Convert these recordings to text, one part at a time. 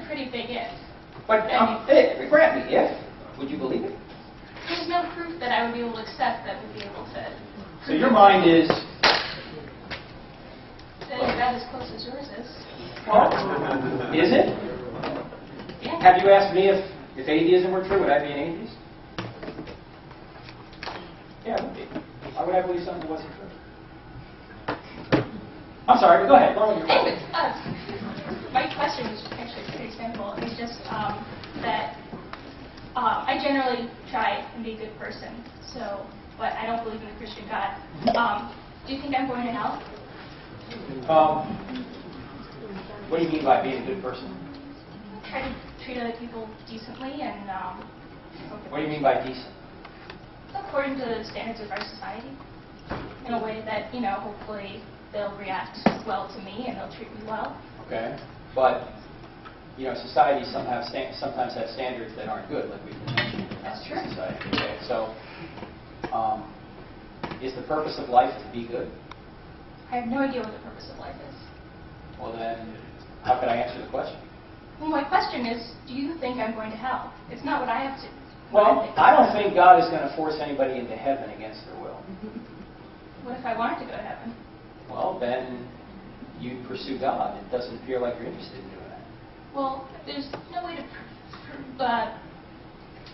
pretty big if. But grant me, if, would you believe it? There's no proof that I would be able to accept that would be able to. So your mind is... About as close as yours is. Well, is it? Yeah. Have you asked me if atheism were true, would I be an atheist? Yeah, I would be. Why would I believe something that wasn't true? I'm sorry, go ahead. Go on with your Anyway, my question was actually pretty simple. It's just that I generally try and be a good person, but I don't believe in the Christian God. Do you think I'm going to hell? What do you mean by being a good person? I try to treat other people decently and. What do you mean by decent? According to the standards of our society, in a way that, hopefully they'll react well to me and they'll treat me well. Okay. But, society sometimes have standards that aren't good, like we've mentioned. That's true. Society. Okay. So, is the purpose of life to be good? I have no idea what the purpose of life is. Well then, how could I answer the question? Well, my question is, do you think I'm going to hell? It's not what I have to. Well, I don't think God is going to force anybody into heaven against their will. What if I wanted to go to heaven? Well, then you pursue God. It doesn't appear like you're interested in doing that. Well, there's no way to prove. I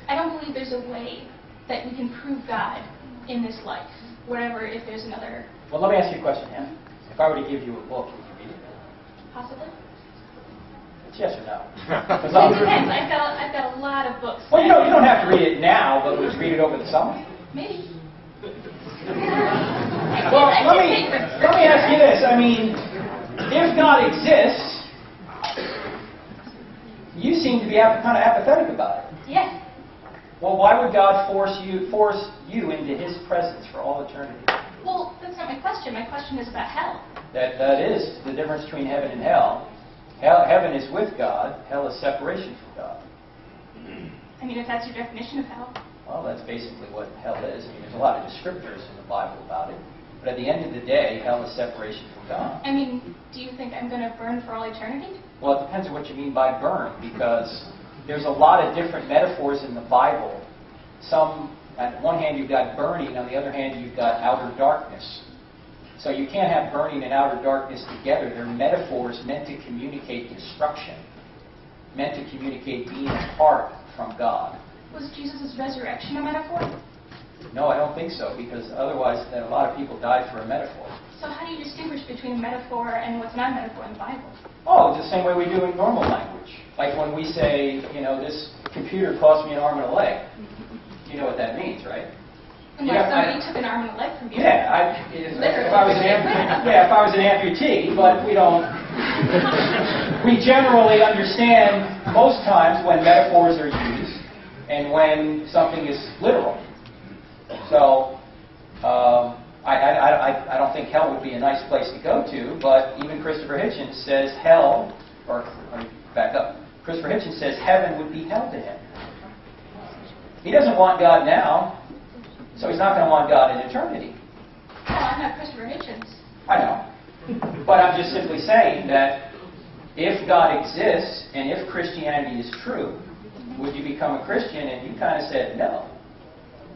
don't believe there's a way that we can prove God in this life. Whatever, if there's another. Well, let me ask you a question, Hannah. If I were to give you a book, would you read it? Possibly. It's yes or no? It depends. I've got a lot of books. Well, you don't have to read it now, but would you read it over the summer? Maybe. Well, let me ask you this. I mean, if God exists, you seem to be kind of apathetic about it. Yes. Well, why would God force you into His presence for all eternity? Well, that's not my question. My question is about hell. That is the difference between heaven and hell. Heaven is with God. Hell is separation from God. I mean, if that's your definition of hell. Well, that's basically what hell is. I mean, there's a lot of descriptors in the Bible about it. But at the end of the day, hell is separation from God. I mean, do you think I'm going to burn for all eternity? Well, it depends on what you mean by burn, because there's a lot of different metaphors in the Bible. Some, on one hand, you've got burning. On the other hand, you've got outer darkness. So you can't have burning and outer darkness together. They're metaphors meant to communicate destruction, meant to communicate being apart from God. Was Jesus' resurrection a metaphor? No, I don't think so, because otherwise then a lot of people died for a metaphor. So how do you distinguish between a metaphor and what's not a metaphor in the Bible? Oh, it's the same way we do in normal language. Like when we say, this computer cost me an arm and a leg. You know what that means, right? Unless somebody took an arm and a leg from you. Yeah, if I was an amputee, but we don't. We generally understand most times when metaphors are used and when something is literal. So I don't think hell would be a nice place to go to, but even Christopher Hitchens says hell, or let me back up. Christopher Hitchens says heaven would be hell to him. He doesn't want God now. So he's not going to want God in eternity. No, I'm not Christopher Hitchens. I know. But I'm just simply saying that if God exists and if Christianity is true, would you become a Christian? And you kind of said no.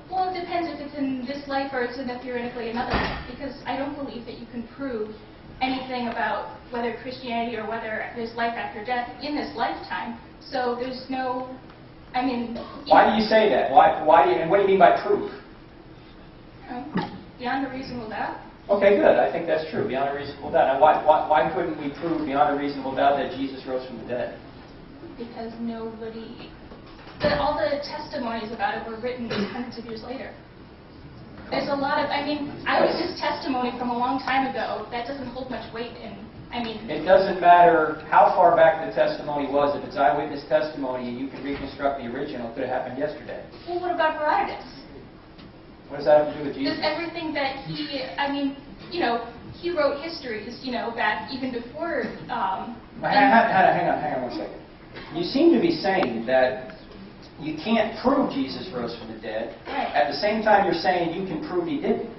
Well, it depends if it's in this life or it's in theoretically another life. Because I don't believe that you can prove anything about whether Christianity or whether there's life after death in this lifetime. So there's no, Why do you say that? Why do you, and what do you mean by proof? Beyond a reasonable doubt. Okay, good. I think that's true, beyond a reasonable doubt. Now, why couldn't we prove beyond a reasonable doubt that Jesus rose from the dead? Because all the testimonies about it were written hundreds of years later. There's a lot of, eyewitness testimony from a long time ago, that doesn't hold much weight in, It doesn't matter how far back the testimony was. If it's eyewitness testimony and you can reconstruct the original, it could have happened yesterday. Well, what about Herodotus? What does that have to do with Jesus? Does everything that he wrote histories, back even before. Hang on 1 second. You seem to be saying that you can't prove Jesus rose from the dead. Right. At the same time, you're saying you can prove he didn't.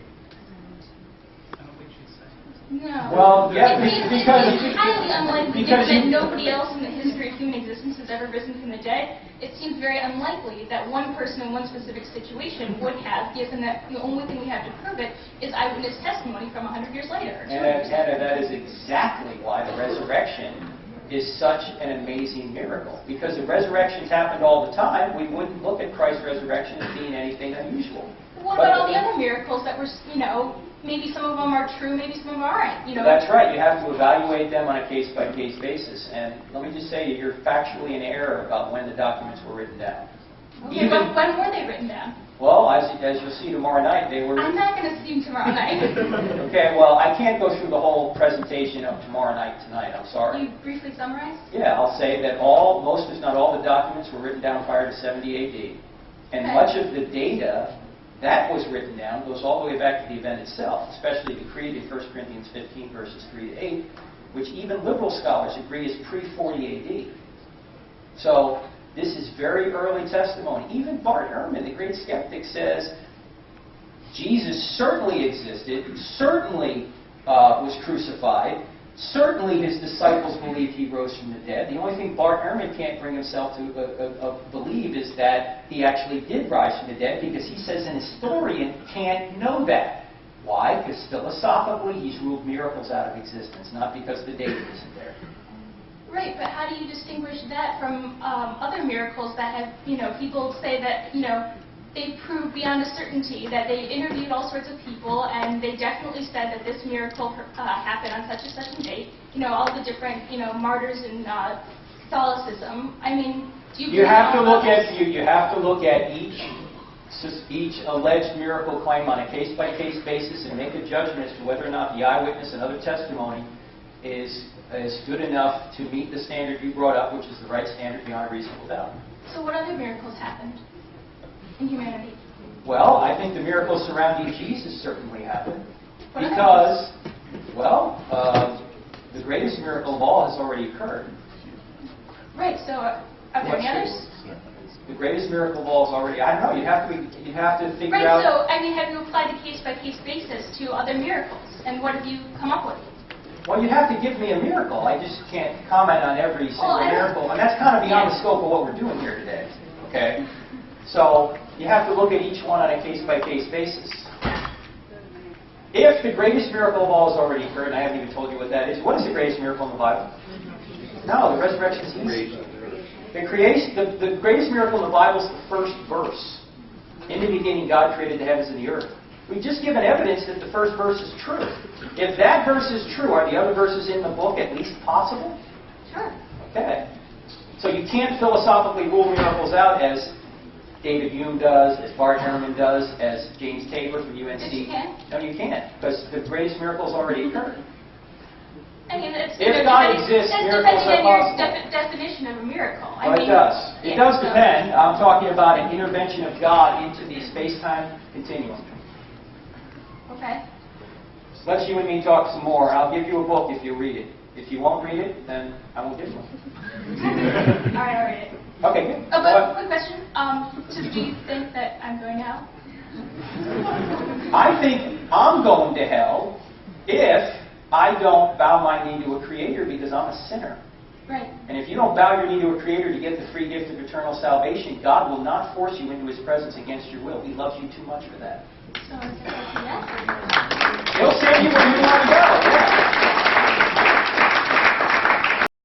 No. Well, yeah, It's highly unlikely that nobody else in the history history of human existence has ever risen from the dead, it seems very unlikely that one person in one specific situation would have, given that the only thing we have to prove it is eyewitness testimony from 100 years later. And that is exactly why the resurrection is such an amazing miracle. Because if resurrections happened all the time, we wouldn't look at Christ's resurrection as being anything unusual. What about all the other miracles that were, maybe some of them are true, maybe some of them aren't, That's right. You have to evaluate them on a case-by-case basis. And let me just say, you're factually in error about when the documents were written down. Okay, when were they written down? Well, as you'll see tomorrow night, they were... I'm not going to see them tomorrow night. Okay, well, I can't go through the whole presentation of tomorrow night tonight. I'm sorry. Can you briefly summarize? Yeah, I'll say that most, if not all, the documents were written down prior to 70 AD. And Okay. much of the data that was written down goes all the way back to the event itself, especially the creed in 1 Corinthians 15, verses 3 to 8, which even liberal scholars agree is pre-40 AD. So this is very early testimony. Even Bart Ehrman, the great skeptic, says Jesus certainly existed, certainly was crucified, certainly his disciples believed he rose from the dead. The only thing Bart Ehrman can't bring himself to believe is that he actually did rise from the dead, because he says an historian can't know that. Why? Because philosophically he's ruled miracles out of existence, not because the data isn't there. Right, but how do you distinguish that from other miracles that have, people say that, they proved beyond a certainty that they interviewed all sorts of people and they definitely said that this miracle happened on such and such a date. All the different, martyrs in Catholicism. I mean, do you have to look at you have to look at each alleged miracle claim on a case-by-case basis and make a judgment as to whether or not the eyewitness and other testimony is good enough to meet the standard you brought up, which is the right standard beyond a reasonable doubt. So what other miracles happened in humanity? Well, I think the miracles surrounding Jesus certainly happened. Because, the greatest miracle of all has already occurred. Right, so are there any others? The greatest miracle of all is already, I don't know, you have to figure right, out... so, have you applied the case-by-case basis to other miracles? And what have you come up with? Well, you have to give me a miracle. I just can't comment on every single miracle. And that's kind of beyond the scope of what we're doing here today. Okay? So, you have to look at each one on a case-by-case basis. If the greatest miracle of all has already occurred, and I haven't even told you what that is, what is the greatest miracle in the Bible? No, the resurrection is easy. The greatest miracle in the Bible is the first verse. In the beginning, God created the heavens and the earth. We've just given evidence that the first verse is true. If that verse is true, are the other verses in the book at least possible? Sure. Okay. So you can't philosophically rule miracles out as David Hume does, as Bart Ehrman does, as James Tabor from UNC. Yes, you can. No, you can't, because the greatest miracles already occurred. I mean, it's, If God exists, miracles are possible. Depending on your definition of a miracle. Well, it does. It does depend. I'm talking about an intervention of God into the space-time continuum. Okay. Let's you and me talk some more. I'll give you a book if you read it. If you won't read it, then I won't give you one. All right, I'll read it. Okay, good. Oh, but quick question. So do you think that I'm going to hell? I think I'm going to hell if I don't bow my knee to a creator, because I'm a sinner. Right. And if you don't bow your knee to a creator to get the free gift of eternal salvation, God will not force you into his presence against your will. He loves you too much for that. So is that yes? He'll send you where you